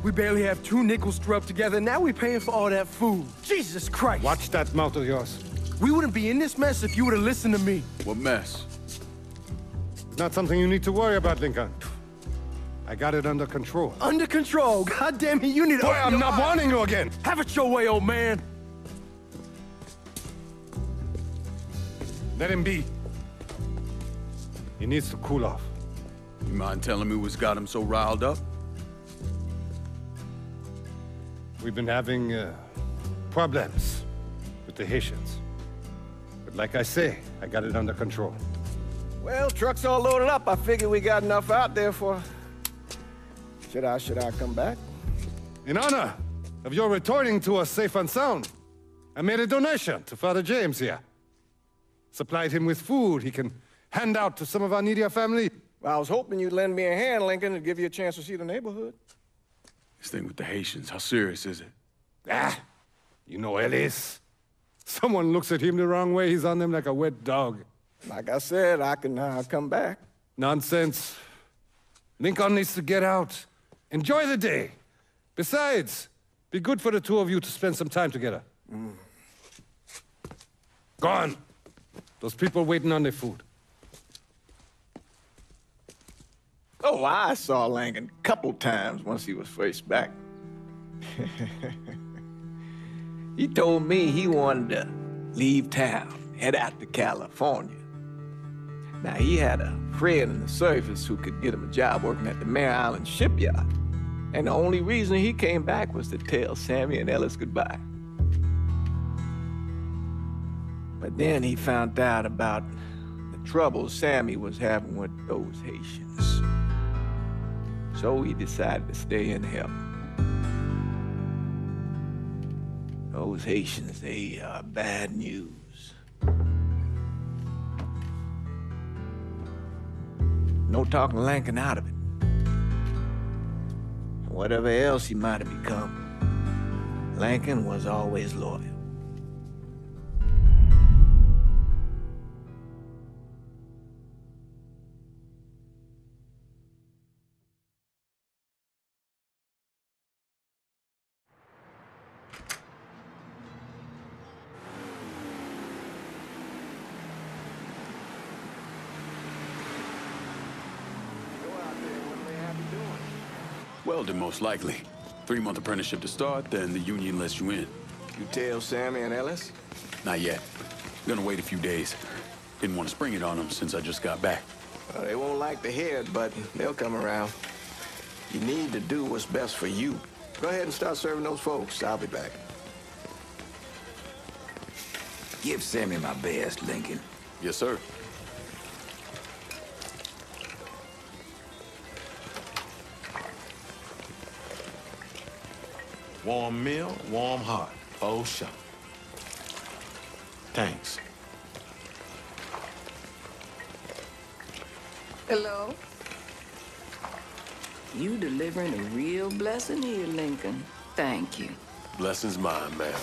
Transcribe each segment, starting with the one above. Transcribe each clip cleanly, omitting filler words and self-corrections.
We barely have 2 nickels to rub together, now we're paying for all that food. Jesus Christ! Watch that mouth of yours. We wouldn't be in this mess if you would've listened to me. What mess? It's not something you need to worry about, Lincoln. I got it under control. Under control? God damn it, you need to... Boy, I'm not warning you again! Have it your way, old man! Let him be. He needs to cool off. You mind telling me what's got him so riled up? We've been having problems with the Haitians. But like I say, I got it under control. Well, truck's all loaded up. I figure we got enough out there for... Should I come back? In honor of your returning to us safe and sound, I made a donation to Father James here. Supplied him with food he can hand out to some of our needier family. Well, I was hoping you'd lend me a hand, Lincoln, and give you a chance to see the neighborhood. This thing with the Haitians, how serious is it? Ah, you know Ellis. Someone looks at him the wrong way, he's on them like a wet dog. Like I said, I can come back. Nonsense. Lincoln needs to get out. Enjoy the day. Besides, be good for the two of you to spend some time together. Go on. Those people waiting on their food. Oh, I saw Lincoln a couple times once he was first back. He told me he wanted to leave town, head out to California. Now, he had a friend in the service who could get him a job working at the Mare Island shipyard. And the only reason he came back was to tell Sammy and Ellis goodbye. But then he found out about the trouble Sammy was having with those Haitians. So he decided to stay and help. Those Haitians, they are bad news. No talking Lincoln out of it. Whatever else he might have become, Lincoln was always loyal. Welding, most likely. 3-month apprenticeship to start, then the union lets you in. You tell Sammy and Ellis? Not yet. Gonna wait a few days. Didn't want to spring it on them since I just got back. Well, they won't like to hear it, but they'll come around. You need to do what's best for you. Go ahead and start serving those folks. I'll be back. Give Sammy my best, Lincoln. Yes, sir. Warm meal, warm heart. Oh, sure. Thanks. Hello? You delivering a real blessing here, Lincoln. Thank you. Blessing's mine, ma'am.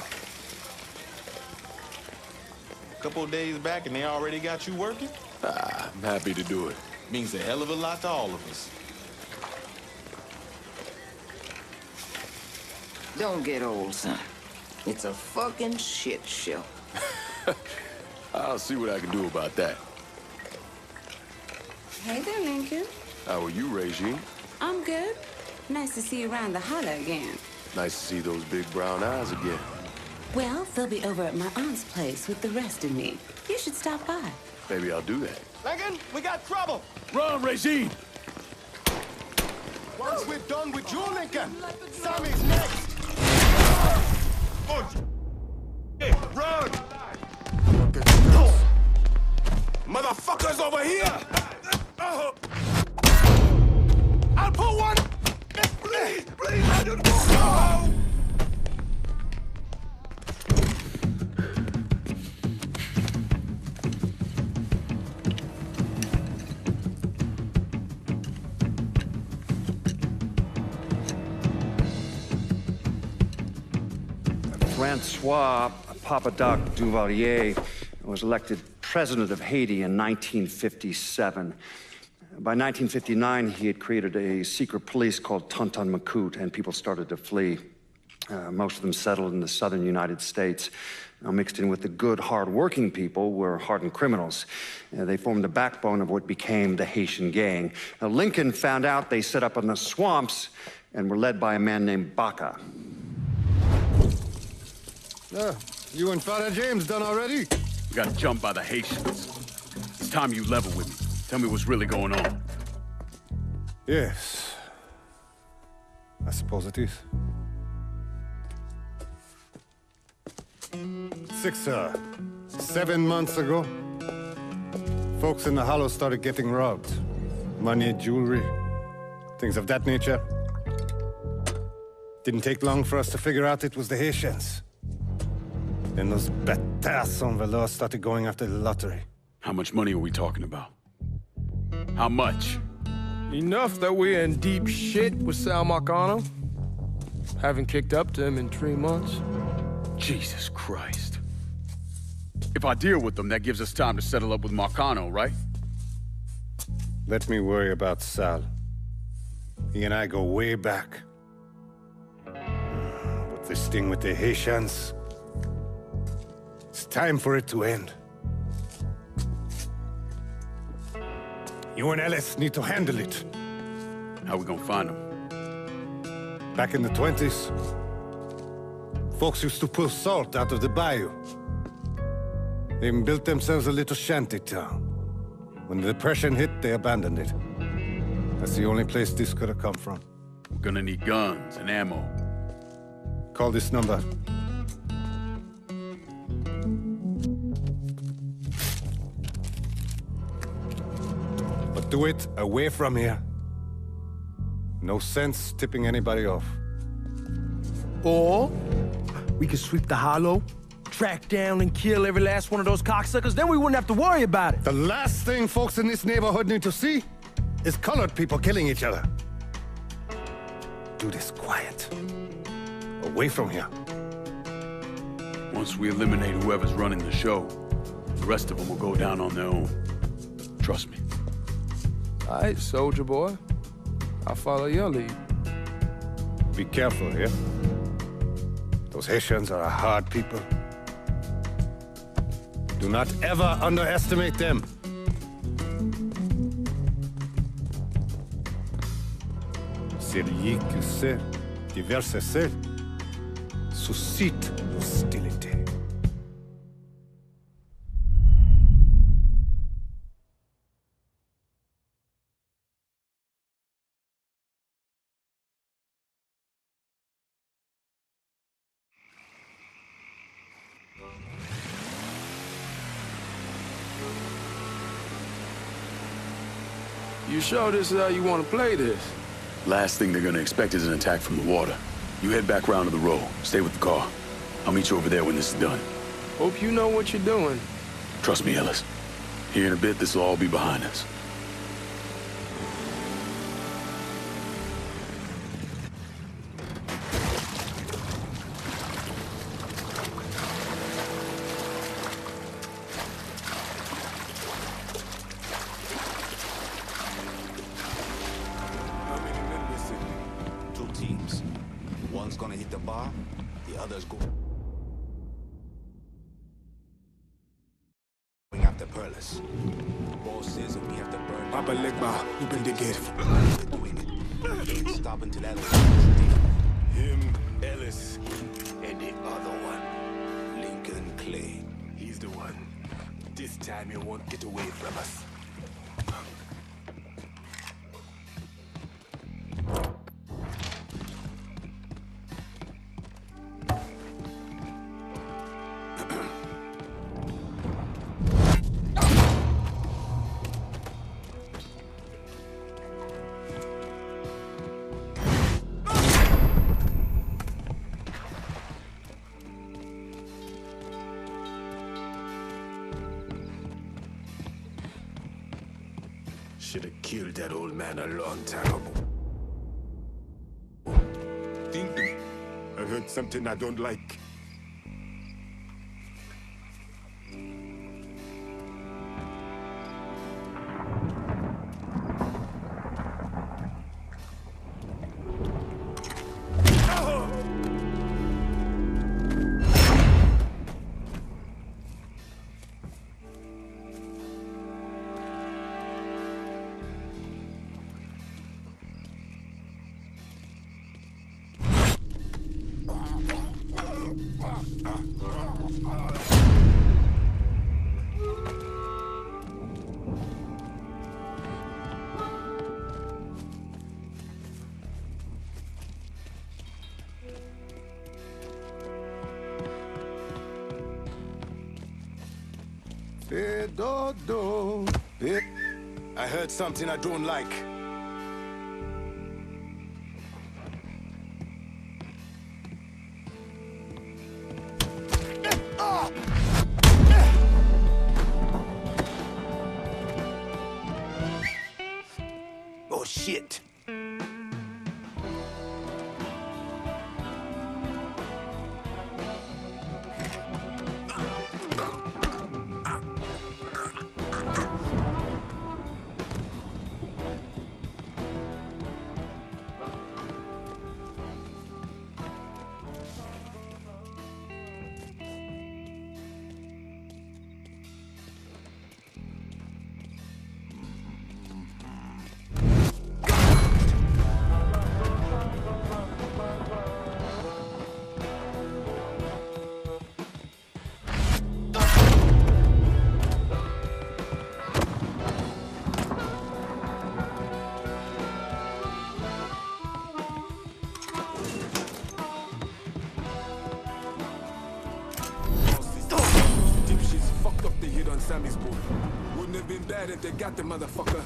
Couple of days back and they already got you working? I'm happy to do it. Means a hell of a lot to all of us. Don't get old, son. It's a fucking shit show. I'll see what I can do about that. Hey there, Lincoln. How are you, Regine? I'm good. Nice to see you around the holler again. Nice to see those big brown eyes again. Well, they'll be over at my aunt's place with the rest of me. You should stop by. Maybe I'll do that. Lincoln, we got trouble. Run, Regine! Once we're done with you, Lincoln, Sammy's next. Oh, hey, run! Motherfuckers over here! I'll pull one! Please, please, I just won't go! Francois Papadoc Duvalier was elected president of Haiti in 1957. By 1959, he had created a secret police called Tonton Macoute, and people started to flee. Most of them settled in the southern United States. Now, mixed in with the good, hard-working people were hardened criminals. They formed the backbone of what became the Haitian gang. Now, Lincoln found out they set up in the swamps and were led by a man named Baca. You and Father James done already? We got jumped by the Haitians. It's time you level with me. Tell me what's really going on. Yes. I suppose it is. 7 months ago, folks in the Hollow started getting robbed. Money, jewelry, things of that nature. Didn't take long for us to figure out it was the Haitians. Then those bâtards en velours started going after the lottery. How much money are we talking about? How much? Enough that we're in deep shit with Sal Marcano. Haven't kicked up to him in 3 months. Jesus Christ. If I deal with them, that gives us time to settle up with Marcano, right? Let me worry about Sal. He and I go way back. But this thing with the Haitians, it's time for it to end. You and Ellis need to handle it. How we gonna find them? Back in the 20s, folks used to pull salt out of the bayou. They even built themselves a little shanty town. When the Depression hit, they abandoned it. That's the only place this could have come from. We're gonna need guns and ammo. Call this number. But do it away from here. No sense tipping anybody off. Or we could sweep the Hollow, track down and kill every last one of those cocksuckers, then we wouldn't have to worry about it. The last thing folks in this neighborhood need to see is colored people killing each other. Do this quiet. Away from here. Once we eliminate whoever's running the show, the rest of them will go down on their own. Trust me. All right, soldier boy. I'll follow your lead. Be careful here. Those Haitians are a hard people. Do not ever underestimate them. Celui qui sait diverser seul suscite l'hostilité. You sure this is how you want to play this? Last thing they're gonna expect is an attack from the water. You head back round to the row. Stay with the car. I'll meet you over there when this is done. Hope you know what you're doing. Trust me, Ellis. Here in a bit, this will all be behind us. One's gonna hit the bar, the other's going after Perlis. Boss says that we have to burn. Papa Legba, open the gate. We're doing it. Ain't stopping till that old him, Ellis, and the other one, Lincoln Clay. He's the one. This time he won't get away from us. Should have killed that old man a long time ago. Think I heard something I don't like. I heard something I don't like. Oh, shit. Sammy's boy. Wouldn't have been bad if they got the motherfucker.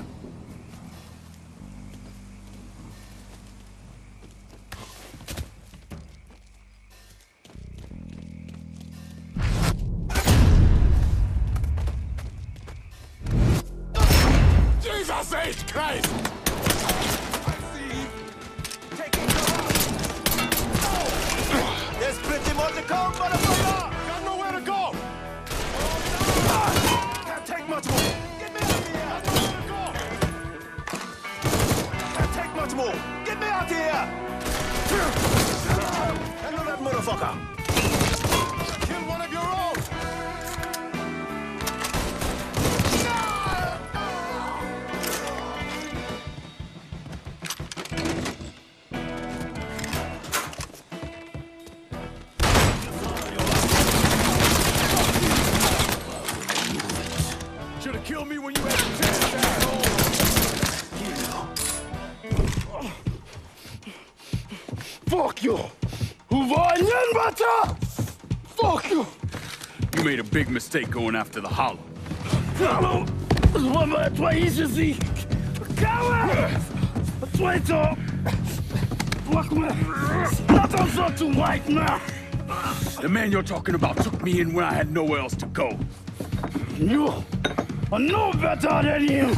Jesus H. Christ! I see. Taking there's plenty more to come, motherfucker! Got nowhere to go! Can't take much more! Get me out of here! Can't take much more! Get me out of here! Handle that motherfucker! Kill one of your own! Should've killed me when you had the chance, asshole! Fuck you! Fuck you! You made a big mistake going after the Hollow. Hallo! Twoizizi! Coward! Traitor! Fuck me! Not on so too white now! The man you're talking about took me in when I had nowhere else to go. You are no better than you!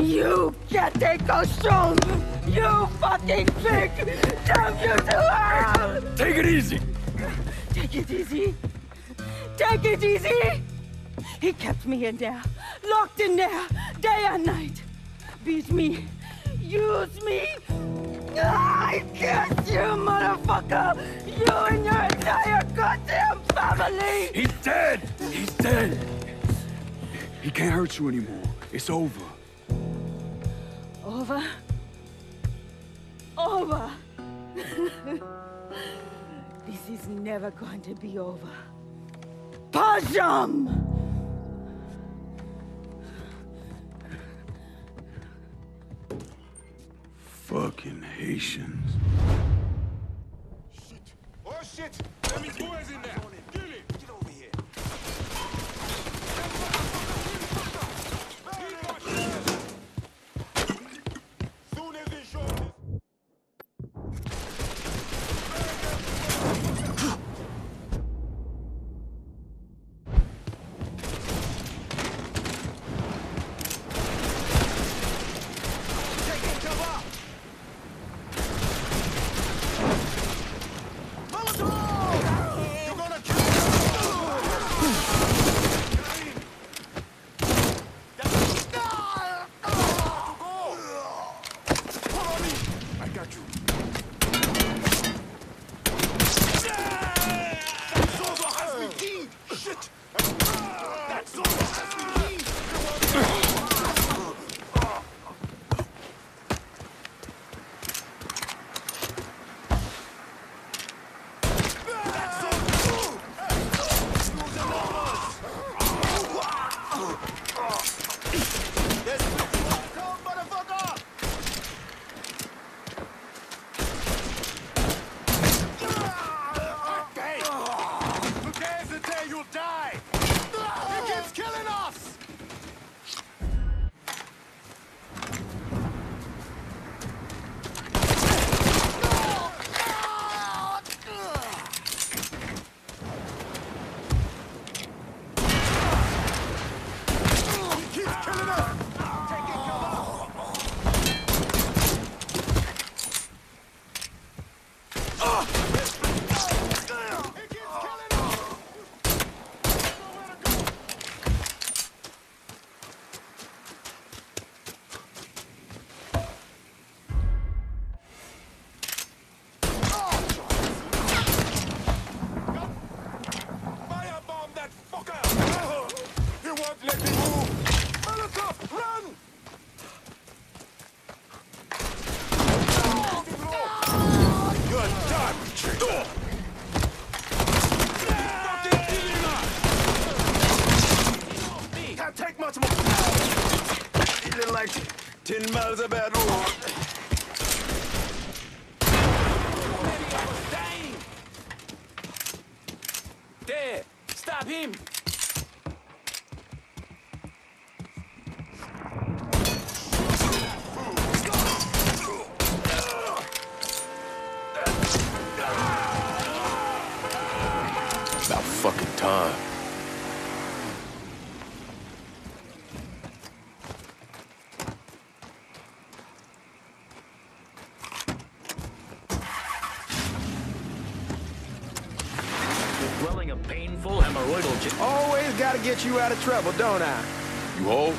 You can't take us strong! You fucking pig! Damn you to hell! Take it easy! Take it easy! Take it easy! He kept me in there, locked in there, day and night. Beat me, use me. I kiss you, motherfucker! You and your entire goddamn family! He's dead! He's dead! He can't hurt you anymore. It's over. Over? Over! This is never going to be over. Pajam! Fucking Haitians. Shit. Oh shit! Sammy's boy's in there! Kill him! Get over here! Soon as he shows his... Beelzebub. There! Stop him! About fucking time. Quelling a painful hemorrhoidal Always gotta get you out of trouble, don't I? You hold?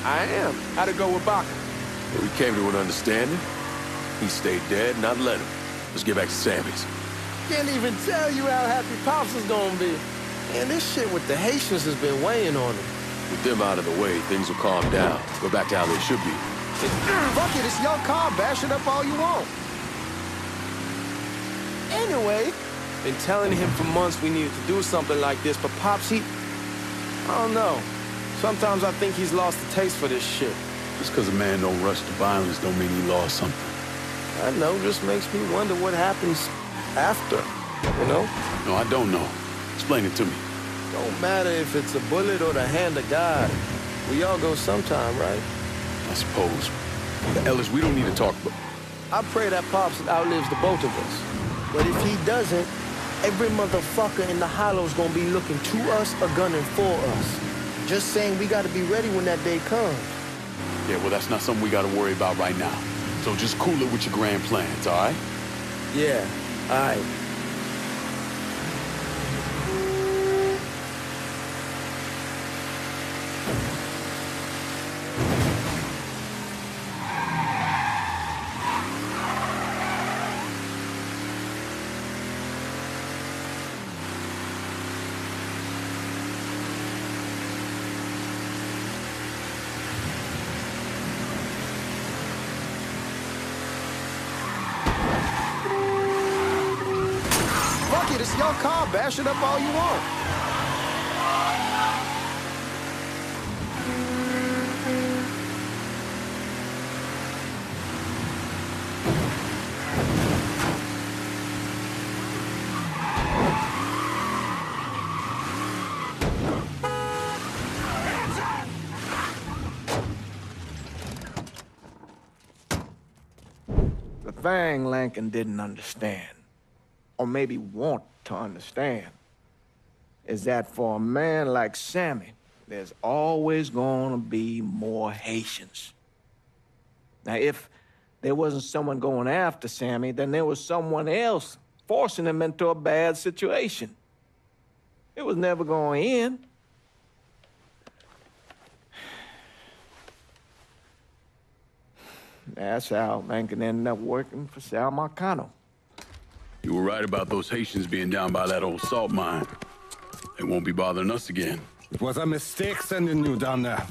I am. How'd it go with Baka? Yeah, we came to an understanding. He stayed dead, and I let him. Let's get back to Sammy's. Can't even tell you how happy Pops is gonna be. Man, this shit with the Haitians has been weighing on him. With them out of the way, things will calm down. Go back to how they should be. Fuck it, it's your car. Bash it up all you want. Anyway, been telling him for months we needed to do something like this, but Pops, I don't know. Sometimes I think he's lost the taste for this shit. Just because a man don't rush to violence don't mean he lost something. I know, just makes me wonder what happens after, you know? No, I don't know. Explain it to me. Don't matter if it's a bullet or the hand of God. We all go sometime, right? I suppose. Ellis, we don't need to talk about... I pray that Pops outlives the both of us. But if he doesn't, every motherfucker in the hollow's gonna be looking to us or gunning for us. Just saying we gotta be ready when that day comes. Yeah, well, that's not something we gotta worry about right now. So just cool it with your grand plans, all right? Yeah, all right. It's your car. Bash it up all you want. The thing Lankin didn't understand, or maybe want to understand, is that for a man like Sammy, there's always gonna be more Haitians. Now, if there wasn't someone going after Sammy, then there was someone else forcing him into a bad situation. It was never going to end. That's how Lankin ended up working for Sal Marcano. You were right about those Haitians being down by that old salt mine. They won't be bothering us again. It was a mistake sending you down there.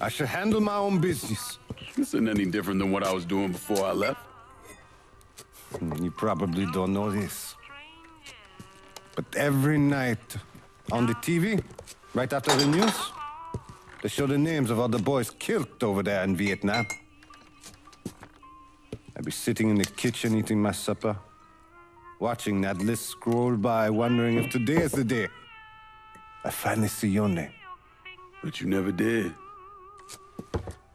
I should handle my own business. This isn't any different than what I was doing before I left. You probably don't know this. But every night on the TV, right after the news, they show the names of all the boys killed over there in Vietnam. I'd be sitting in the kitchen eating my supper, watching that list scroll by, wondering if today is the day I finally see your name. But you never did.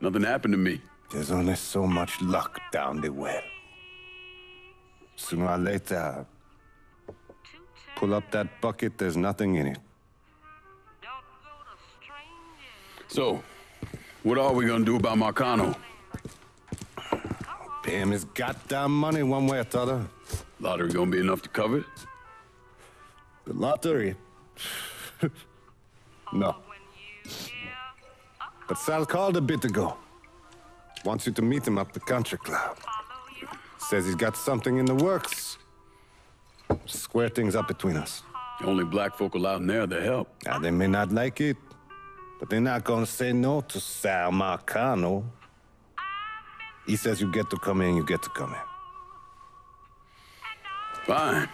Nothing happened to me. There's only so much luck down the well. Sooner or later, pull up that bucket, there's nothing in it. So, what are we gonna do about Marcano? Pay him his goddamn money one way or the other. Lottery gonna be enough to cover it? The lottery? No. But Sal called a bit ago. Wants you to meet him up the country club. Says he's got something in the works. Square things up between us. The only black folk allowed in there to help. Now, they may not like it, but they're not gonna say no to Sal Marcano. He says you get to come in, you get to come in. Fine.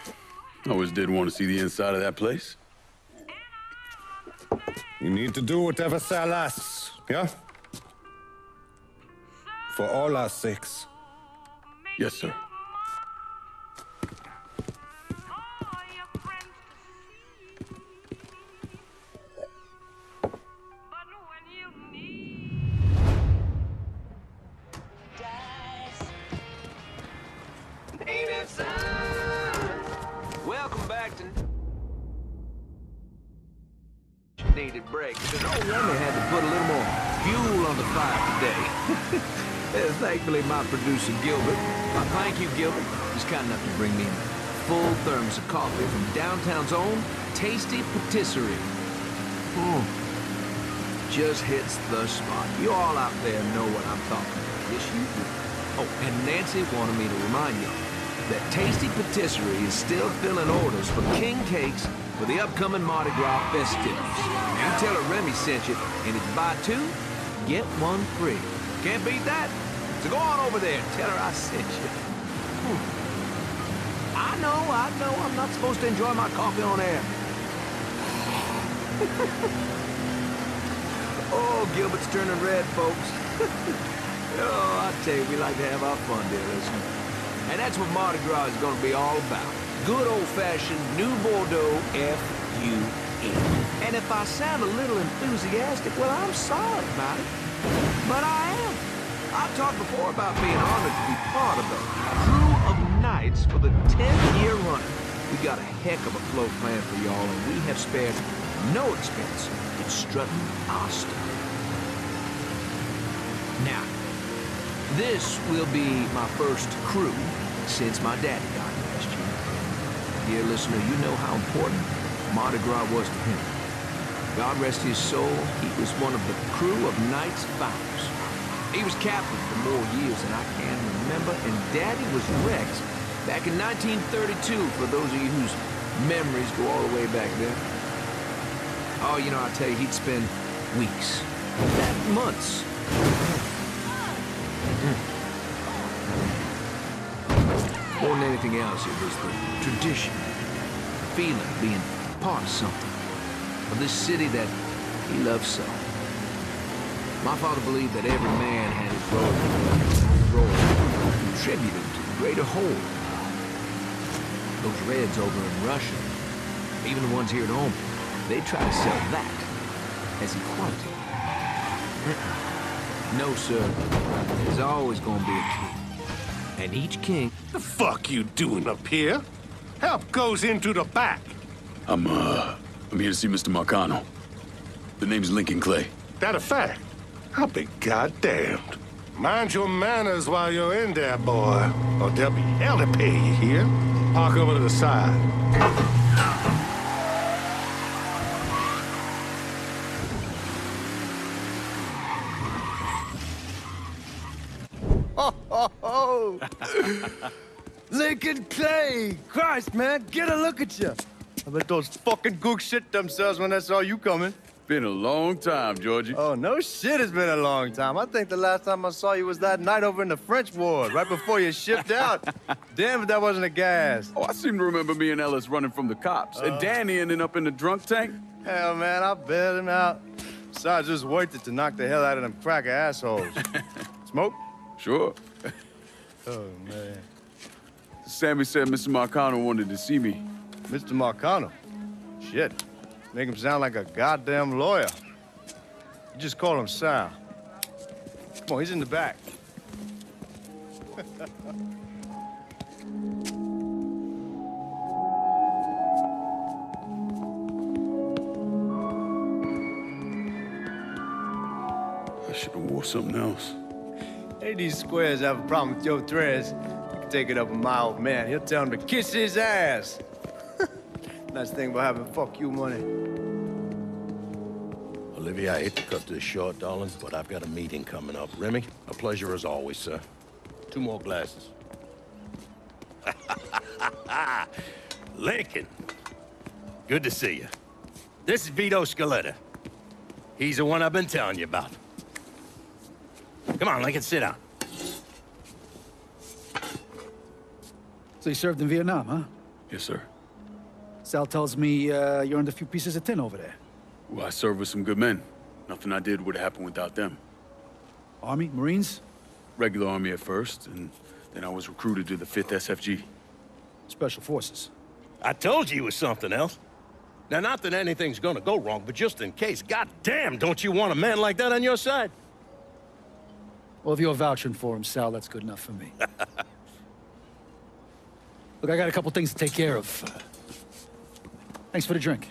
I always did want to see the inside of that place. You need to do whatever Sal asks, yeah? For all our sakes. Yes, sir. Welcome back to... Needed break, because old Remy had to put a little more fuel on the fire today. Thankfully, my producer, Gilbert, thank you, Gilbert, was kind enough to bring me a full thermos of coffee from downtown's own Tasty Patisserie. Just hits the spot. You all out there know what I'm talking about. Yes, you do. Oh, and Nancy wanted me to remind you that Tasty Patisserie is still filling orders for king cakes for the upcoming Mardi Gras festivities. You tell her Remy sent you, and it's buy two, get one free. Can't beat that. So go on over there and tell her I sent you. I know, I'm not supposed to enjoy my coffee on air. Oh, Gilbert's turning red, folks. Oh, I tell you, we like to have our fun, dear listener. And that's what Mardi Gras is going to be all about. Good old-fashioned New Bordeaux F-U-N. And if I sound a little enthusiastic, well, I'm sorry about it. But I am. I've talked before about being honored to be part of the crew of knights for the 10th year running. We got a heck of a float plan for y'all, and we have spared no expense in strutting our stuff. Now, this will be my first crew since my daddy died last year. Dear listener, you know how important Mardi Gras was to him. God rest his soul, he was one of the crew of Knights Founders. He was captain for more years than I can remember, and Daddy was Rex back in 1932, for those of you whose memories go all the way back there. Oh, you know, I tell you, he'd spend weeks, months. More than anything else, it was the tradition, the feeling of being part of something, of this city that he loved so. My father believed that every man had his role contributed to the greater whole. Those Reds over in Russia, even the ones here at home, they try to sell that as equality. No, sir. There's always gonna be a king. And each king... The fuck you doing up here? Help goes into the back. I'm here to see Mr. Marcano. The name's Lincoln Clay. That a fact? I'll be goddamned. Mind your manners while you're in there, boy, or there'll be hell to pay you here. Park over to the side. Oh! Lincoln Clay! Christ, man, get a look at you. I bet those fucking gooks shit themselves when they saw you coming. Been a long time, Georgie. Oh, no shit, it's been a long time. I think the last time I saw you was that night over in the French ward, right before you shipped out. Damn if that wasn't a gas. Oh, I seem to remember me and Ellis running from the cops, and Danny ending up in the drunk tank. Hell, man, I bailed him out. Besides, just worth it to knock the hell out of them cracker assholes. Smoke? Sure. Oh, man. Sammy said Mr. Marcano wanted to see me. Mr. Marcano? Shit. Make him sound like a goddamn lawyer. You just call him Sal. Come on, he's in the back. I should have wore something else. Hey, these squares have a problem with your threads. You can take it up with my old man. He'll tell him to kiss his ass. Nice thing about having fuck you money. Olivia, I hate to cut this short, darling, but I've got a meeting coming up. Remy, a pleasure as always, sir. 2 more glasses. Lincoln. Good to see you. This is Vito Scaletta. He's the one I've been telling you about. Come on, Lincoln, sit down. So you served in Vietnam, huh? Yes, sir. Sal tells me you earned a few pieces of tin over there. Well, I served with some good men. Nothing I did would have happened without them. Army? Marines? Regular Army at first, and then I was recruited to the 5th SFG. Special Forces. I told you it was something else. Now, not that anything's gonna go wrong, but just in case, goddamn, don't you want a man like that on your side? Well, if you're vouching for him, Sal, that's good enough for me. Look, I got a couple things to take care of. Thanks for the drink.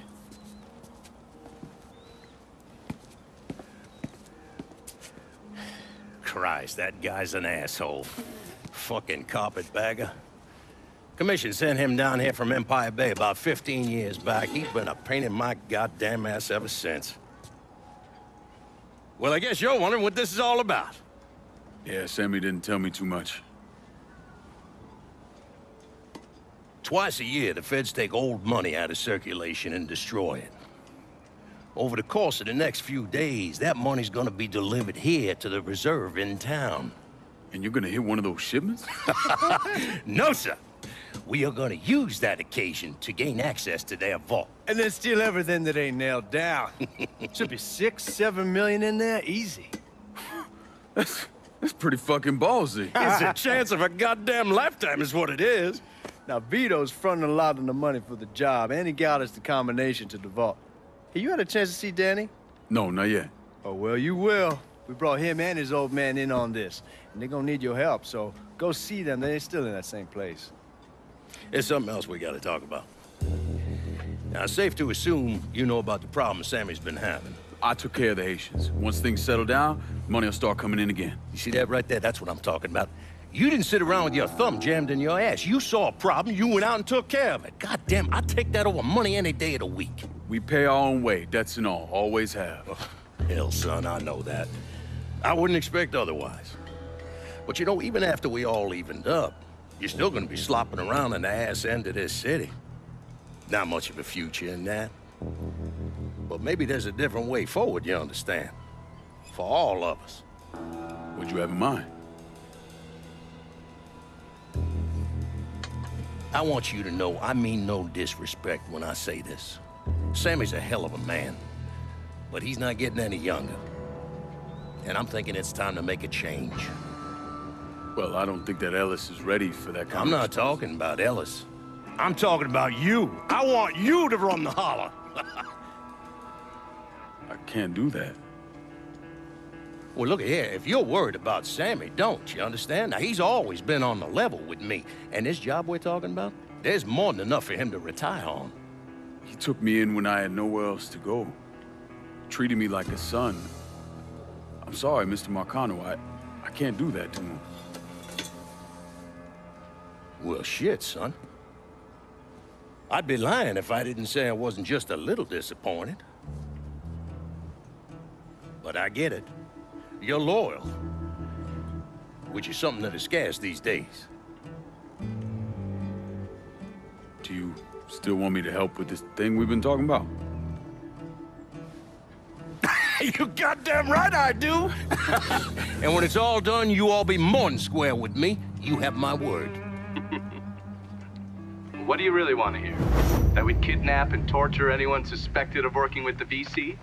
Christ, that guy's an asshole. Fucking carpetbagger. Commission sent him down here from Empire Bay about 15 years back. He's been a pain in my goddamn ass ever since. Well, I guess you're wondering what this is all about. Yeah, Sammy didn't tell me too much. Twice a year, the feds take old money out of circulation and destroy it. Over the course of the next few days, that money's gonna be delivered here to the reserve in town. And you're gonna hit one of those shipments? No, sir. We are gonna use that occasion to gain access to their vault. And then steal everything that ain't nailed down. Should be 6, 7 million in there, easy. That's pretty fucking ballsy. It's a chance of a goddamn lifetime is what it is. Now, Vito's fronting a lot of the money for the job, and he got us the combination to the vault. Hey, you had a chance to see Danny? No, not yet. Oh, well, you will. We brought him and his old man in on this, and they're gonna need your help, so go see them. They're still in that same place. There's something else we gotta talk about. Now, it's safe to assume you know about the problem Sammy's been having. I took care of the Haitians. Once things settle down, money will start coming in again. You see that right there? That's what I'm talking about. You didn't sit around with your thumb jammed in your ass. You saw a problem, you went out and took care of it. God damn, I'd take that over money any day of the week. We pay our own way, debts and all. Always have. Oh, hell, son, I know that. I wouldn't expect otherwise. But you know, even after we all evened up, you're still gonna be slopping around in the ass end of this city. Not much of a future in that. But maybe there's a different way forward, you understand? For all of us. What'd you have in mind? I want you to know I mean no disrespect when I say this. Sammy's a hell of a man, but he's not getting any younger. And I'm thinking it's time to make a change. Well, I don't think that Ellis is ready for that kind I'm not talking about Ellis. I'm talking about you. I want you to run the holler. I can't do that. Well, look here, if you're worried about Sammy, don't, you understand? Now, he's always been on the level with me. And this job we're talking about, there's more than enough for him to retire on. He took me in when I had nowhere else to go. Treated me like a son. I'm sorry, Mr. Marcano. I can't do that to him. Well, shit, son. I'd be lying if I didn't say I wasn't just a little disappointed. But I get it. You're loyal. Which is something that is scarce these days. Do you still want me to help with this thing we've been talking about? You goddamn right I do! And when it's all done, you all be more than square with me. You have my word. What do you really want to hear? That we'd kidnap and torture anyone suspected of working with the VC?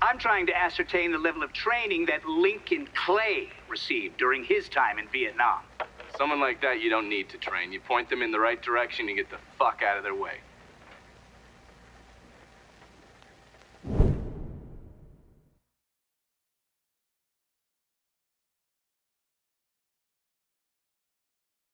I'm trying to ascertain the level of training that Lincoln Clay received during his time in Vietnam. Someone like that you don't need to train. You point them in the right direction and get the fuck out of their way.